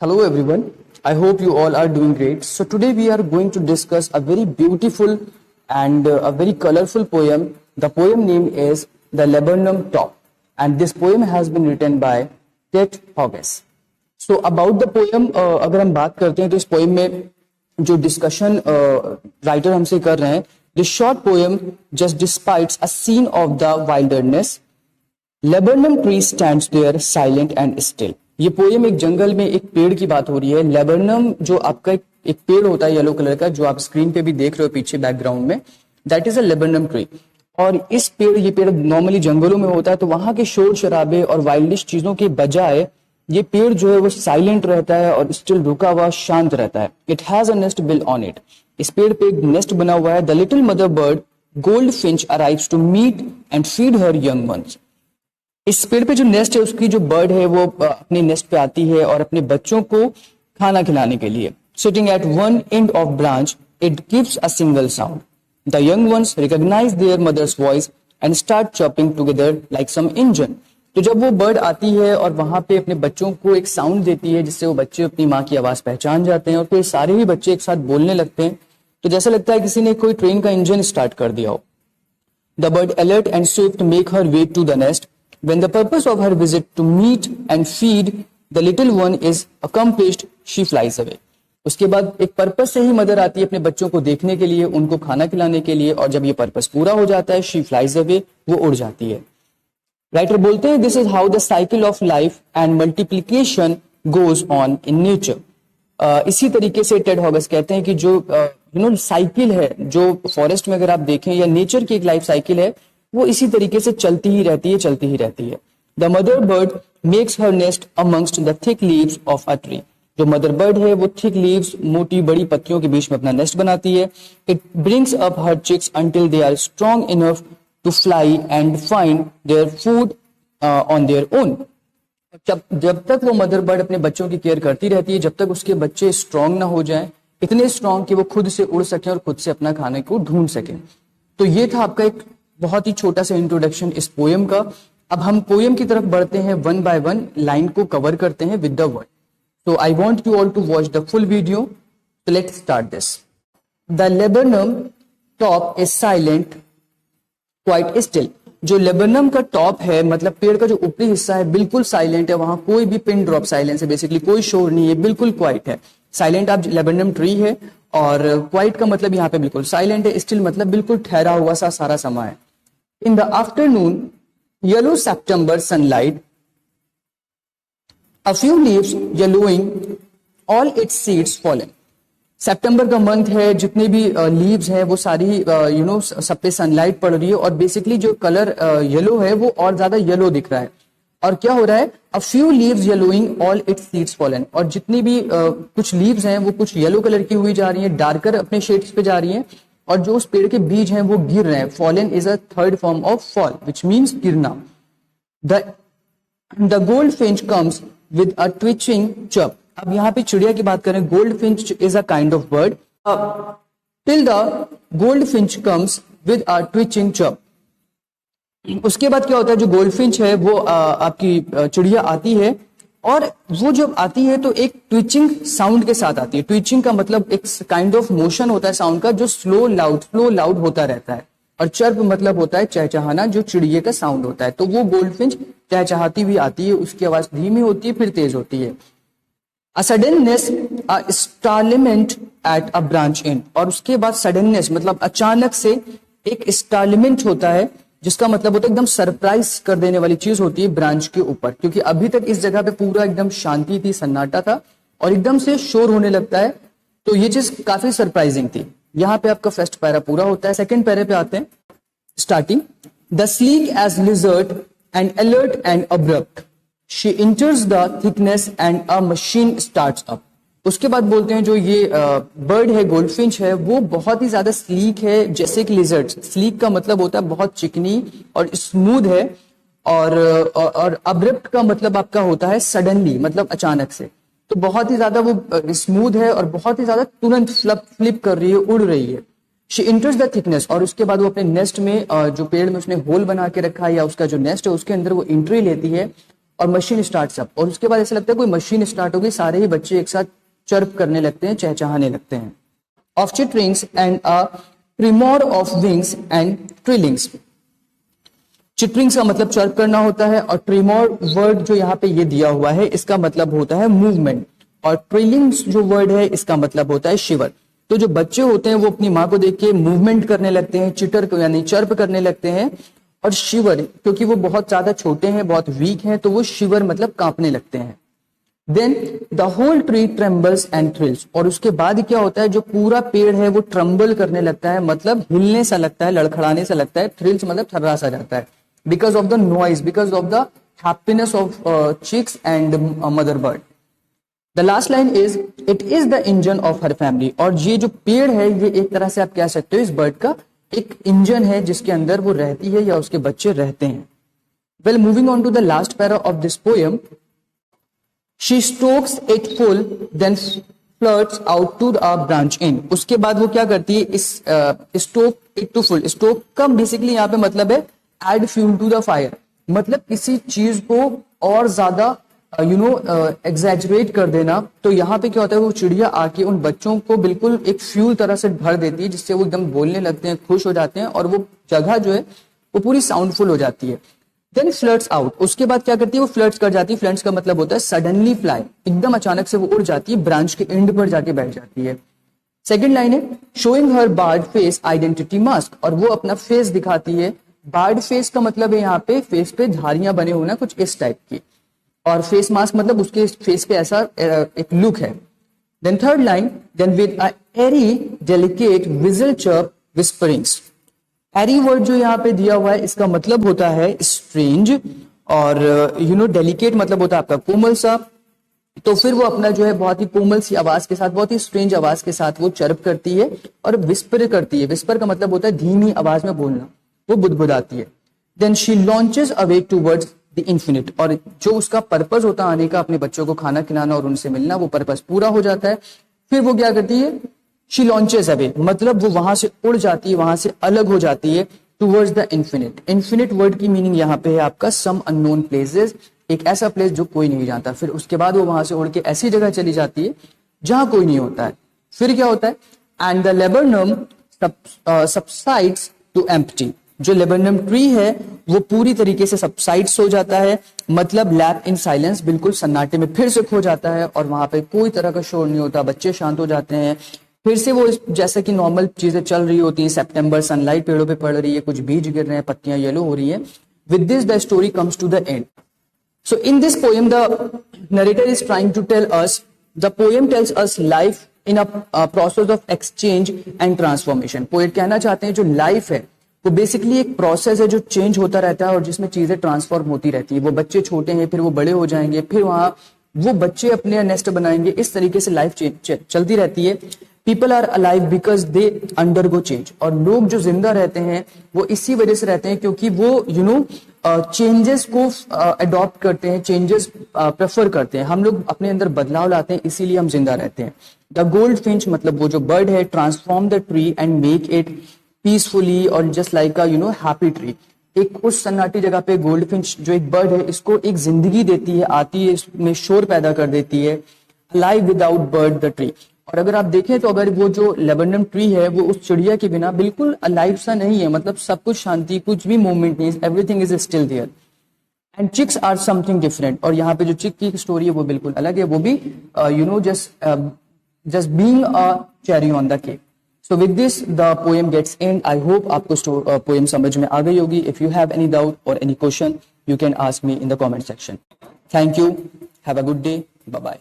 Hello everyone. I hope you all are doing great. So today we are going to discuss a very beautiful and a very colorful poem. The poem name is The Laburnum Top, and this poem has been written by Ted Hogges. So about the poem अगर हम बात करते हैं तो इस poem में जो discussion writer हमसे कर रहे हैं, this short poem just despises a scene of the wilderness. Laburnum tree stands there silent and still. ये पोएम एक जंगल में एक पेड़ की बात हो रही है. लेबरनम जो आपका एक पेड़ होता है येलो कलर का, जो आप स्क्रीन पे भी देख रहे हो पीछे बैकग्राउंड में, that is a laburnum tree. और ये पेड़ नॉर्मली जंगलों में होता है, तो वहां के शोर शराबे और वाइल्डिश चीजों के बजाय ये पेड़ जो है वो साइलेंट रहता है और स्टिल रुका हुआ शांत रहता है. It has a nest built on it. इस पेड़ पे एक नेस्ट बना हुआ है. The little mother bird goldfinch arrives to meet and feed her young ones. इस पेड़ पे जो नेस्ट है, उसकी जो बर्ड है वो अपने नेस्ट पे आती है और अपने बच्चों को खाना खिलाने के लिए. Sitting at one end of branch it gives a single sound. The young ones recognise their mother's voice and start chopping together like some engine. तो जब वो बर्ड आती है और वहां पे अपने बच्चों को एक साउंड देती है, जिससे वो बच्चे अपनी माँ की आवाज पहचान जाते हैं और फिर सारे ही बच्चे एक साथ बोलने लगते हैं, तो जैसा लगता है किसी ने कोई ट्रेन का इंजन स्टार्ट कर दिया हो. The bird alert and swift make her way to the nest. When the purpose of her visit to meet and feed the little one is accomplished, she flies away. उसके बाद एक purpose से ही mother आती है अपने बच्चों को देखने के लिए, उनको खाना खिलाने के लिए, और जब ये पर्पस पूरा हो जाता है, she flies away, वो उड़ जाती है. राइटर बोलते हैं, this is how the cycle of life and multiplication goes on in nature. इसी तरीके से टेड हॉगस कहते हैं कि जो साइकिल है, जो फॉरेस्ट में अगर आप देखें या नेचर की एक लाइफ साइकिल है, वो इसी तरीके से चलती ही रहती है. The mother bird makes her nest amongst the thick leaves of a tree. जो मदर बर्ड है वो थिक लीव्स, मोटी बड़ी पत्तियों के बीच में अपना नेस्ट बनाती है. It brings up her chicks until they are strong enough to fly and find their food on their own. जब तक वो मदर बर्ड अपने बच्चों की केयर करती रहती है, जब तक उसके बच्चे स्ट्रांग ना हो जाएं, इतने स्ट्रांग कि वो खुद से उड़ सकें और खुद से अपना खाने को ढूंढ सकें. तो ये था आपका एक बहुत ही छोटा सा इंट्रोडक्शन इस पोएम का. अब हम पोएम की तरफ बढ़ते हैं, वन बाय वन लाइन को कवर करते हैं with the word. So I want you all to watch the full video. So let's start this. The laburnum top is silent quite still. जो लेबरनम का top है, मतलब पेड़ का जो ऊपरी हिस्सा है, बिल्कुल साइलेंट है. वहां कोई भी पिन ड्रॉप साइलेंस है, बेसिकली कोई शोर नहीं है, बिल्कुल क्वाइट है. साइलेंट आप लेबरनम ट्री है, और क्वाइट का मतलब यहाँ पे बिल्कुल साइलेंट है. स्टिल मतलब बिल्कुल ठहरा हुआ सा सारा समय है. In the afternoon, yellow September sunlight, a few leaves yellowing, all its seeds fallen. सितंबर का मंथ है, जितने भी लीव्स हैं वो सारी सब पे सनलाइट पड़ रही है, और बेसिकली जो कलर येलो है वो और ज्यादा येलो दिख रहा है. और क्या हो रहा है, a few leaves yellowing all it's seeds fallen. और जितनी भी कुछ लीव्स हैं वो कुछ येलो कलर की हुई जा रही हैं, डार्कर अपने शेड्स पे जा रही हैं, और जो उस पेड़ के बीज हैं वो गिर रहे हैं. Fallen is a third form of fall which means गिरना. The goldfinch comes with a twitching chirp. अब यहाँ पे चिड़िया की बात करें, goldfinch is a kind of bird. Till the goldfinch comes with a twitching chirp. उसके बाद क्या होता है, जो गोल्ड फिंच है वो आपकी चिड़िया आती है, और वो जब आती है तो एक ट्विचिंग साउंड के साथ आती है. ट्विचिंग का मतलब एक काइंड ऑफ मोशन होता है साउंड का, जो स्लो लाउड होता रहता है. और चर्प मतलब होता है चहचहाना, जो चिड़िए का साउंड होता है. तो वो गोल्ड फिंच चहचहाती हुई आती है, उसकी आवाज धीमी होती है फिर तेज होती है. A suddenness a startlement at a branch end. और उसके बाद सडननेस मतलब अचानक से एक स्टार्लिमेंट होता है, जिसका मतलब होता है एकदम सरप्राइज कर देने वाली चीज होती है ब्रांच के ऊपर. क्योंकि अभी तक इस जगह पे पूरा एकदम शांति थी, सन्नाटा था, और एकदम से शोर होने लगता है. तो ये चीज काफी सरप्राइजिंग थी. यहाँ पे आपका फर्स्ट पैरा पूरा होता है. सेकंड पैरे पे आते हैं. Starting, the sleek as lizard and alert and abrupt, she enters the thickness and a machine starts up. उसके बाद बोलते हैं जो ये बर्ड है, गोल्डफिंच है, वो बहुत ही ज्यादा स्लीक है, जैसे कि लिजर्ड. स्लीक का मतलब होता है बहुत चिकनी और स्मूथ है, और अब्रप्ट का मतलब आपका होता है सडनली, मतलब अचानक से. तो बहुत ही ज्यादा वो स्मूथ है और बहुत ही ज्यादा तुरंत फ्लिप कर रही है, उड़ रही है. She enters the thickness. और उसके बाद वो अपने नेस्ट में, जो पेड़ में उसने होल बना के रखा है या उसका जो नेस्ट है उसके अंदर वो एंट्री लेती है, और मशीन स्टार्ट्स अप, और उसके बाद ऐसा लगता है कोई मशीन स्टार्ट हो गई, सारे ही बच्चे एक साथ चर्प करने लगते हैं, चहचहाने लगते हैं. Of chitterings and a tremor of wings and trillings. Chitterings का मतलब चर्प करना होता है, और ट्रिमोर वर्ड जो यहाँ पे ये दिया हुआ है इसका मतलब होता है मूवमेंट, और ट्रिलिंग्स जो वर्ड है इसका मतलब होता है शिवर. तो जो बच्चे होते हैं वो अपनी माँ को देख के मूवमेंट करने लगते हैं, चिटर को यानी चर्प करने लगते हैं, और शिवर क्योंकि वो बहुत ज्यादा छोटे हैं, बहुत वीक हैं, तो वो शिवर मतलब कांपने लगते हैं. Then the whole tree trembles and thrills. और उसके बाद क्या होता है, जो पूरा पेड़ है वो ट्रम्बल करने लगता है, मतलब हिलने सा लगता है, लड़खड़ाने सा लगता है. थ्रिल्स मतलब थर्रा सा जाता है, because of the noise, because of the happiness of chicks and mother bird. The last line is it is the engine of her family. और ये जो पेड़ है ये एक तरह से आप कह सकते हो इस बर्ड का एक इंजन है जिसके अंदर वो रहती है या उसके बच्चे रहते हैं. Well, moving on to the last para of this poem. She strokes it full then flirts out to the branch in. उसके बाद वो क्या करती है, इस stroke it to full. Stroke का बेसिकली यहाँ पे मतलब है add fuel to the fire, मतलब किसी चीज को और ज्यादा एग्जैजरेट कर देना. तो यहाँ पे क्या होता है, वो चिड़िया आके उन बच्चों को बिल्कुल एक फ्यूल तरह से भर देती है, जिससे वो एकदम बोलने लगते हैं, खुश हो जाते हैं, और वो जगह जो है वो पूरी साउंडफुल हो जाती है. Then flirts out. उसके बाद क्या करती है, वो फ्लर्ट्स कर जाती है. फ्लर्ट्स का मतलब होता है सडनली फ्लाई, एकदम अचानक से वो उड़ जाती है, ब्रांच के एंड पर जाके बैठ जाती है. सेकेंड लाइन है showing her barred face identity mask. और वो अपना फेस दिखाती है. बार्ड फेस का मतलब है यहाँ पे फेस पे झाड़ियां बने होना, कुछ इस टाइप की, और फेस मास्क मतलब उसके फेस पे ऐसा एक लुक है. Then third line, then with a airy delicate whistle chirp whisperings. Airy word जो यहाँ पे दिया हुआ है इसका मतलब होता है स्ट्रेंज, और डेलिकेट मतलब होता है आपका कोमल सा. तो फिर वो अपना जो है बहुत ही कोमल सी आवाज के साथ, बहुत ही स्ट्रेंज आवाज के साथ वो चर्प करती है और विस्पर करती है. विस्पर का मतलब होता है धीमी आवाज में बोलना, वो बुदबुदाती है. Then she launches away towards the infinite. और जो उसका पर्पस होता है आने का, अपने बच्चों को खाना खिलाना और उनसे मिलना, वो पर्पस पूरा हो जाता है. फिर वो क्या करती है, शी लॉन्चेस अवे मतलब वो वहां से उड़ जाती है, वहां से अलग हो जाती है towards the infinite. Infinite word की मीनिंग यहाँ पे है आपका सम अननोन प्लेसेस, एक ऐसा प्लेस जो कोई नहीं जानता. फिर उसके बाद वो वहां से उड़ के ऐसी जगह चली जाती है जहां कोई नहीं होता है. फिर क्या होता है, and the laburnum subsides to empty. जो लेबरनम ट्री है वो पूरी तरीके से सबसाइड्स हो जाता है, मतलब लैप इन साइलेंस, बिल्कुल सन्नाटे में फिर से खो जाता है, और वहां पे कोई तरह का शोर नहीं होता, बच्चे शांत हो जाते हैं. फिर से वो जैसे कि नॉर्मल चीजें चल रही होती हैं, सितंबर सनलाइट पेड़ों पे पड़ रही है, कुछ बीज गिर रहे हैं, पत्तियां येलो हो रही है. With this the story comes to the end. So in this poem, the narrator is trying to tell us, the poem tells us life in a process of exchange and transformation. Poet कहना चाहते हैं जो life है वो basically एक process है जो change होता रहता है और जिसमें चीजें ट्रांसफॉर्म होती रहती है. वो बच्चे छोटे हैं, फिर वो बड़े हो जाएंगे, फिर वहां वो बच्चे अपने नेस्ट बनाएंगे. इस तरीके से लाइफ चलती रहती है. People are alive because they undergo change. और लोग जो जिंदा रहते हैं वो इसी वजह से रहते हैं क्योंकि वो चेंजेस को अडॉप्ट करते हैं, चेंजेस प्रेफर करते हैं. हम लोग अपने अंदर बदलाव लाते हैं, इसीलिए हम जिंदा रहते हैं. द गोल्ड फिंच मतलब वो जो बर्ड है, transform the tree and make it peacefully और just like a happy tree. एक उस सन्नाटी जगह पे गोल्ड फिंच जो एक बर्ड है इसको एक जिंदगी देती है, आती है, इसमें शोर पैदा कर देती है. Alive without bird the tree. और अगर आप देखें तो अगर वो जो लेबनम ट्री है वो उस चिड़िया के बिना बिल्कुल अलाइव सा नहीं है, मतलब सब कुछ शांति, कुछ भी मूवमेंट नहीं, everything is still there. And chicks are something different. और यहाँ पे जो चिक की स्टोरी है वो बिल्कुल अलग है, वो भी just being a cherry on the cake. So with this the poem gets end. I hope आपको poem समझ में आ गई होगी. If you have any doubt or any question, you can ask me in the comment section. Thank you. Have a good day. Bye bye.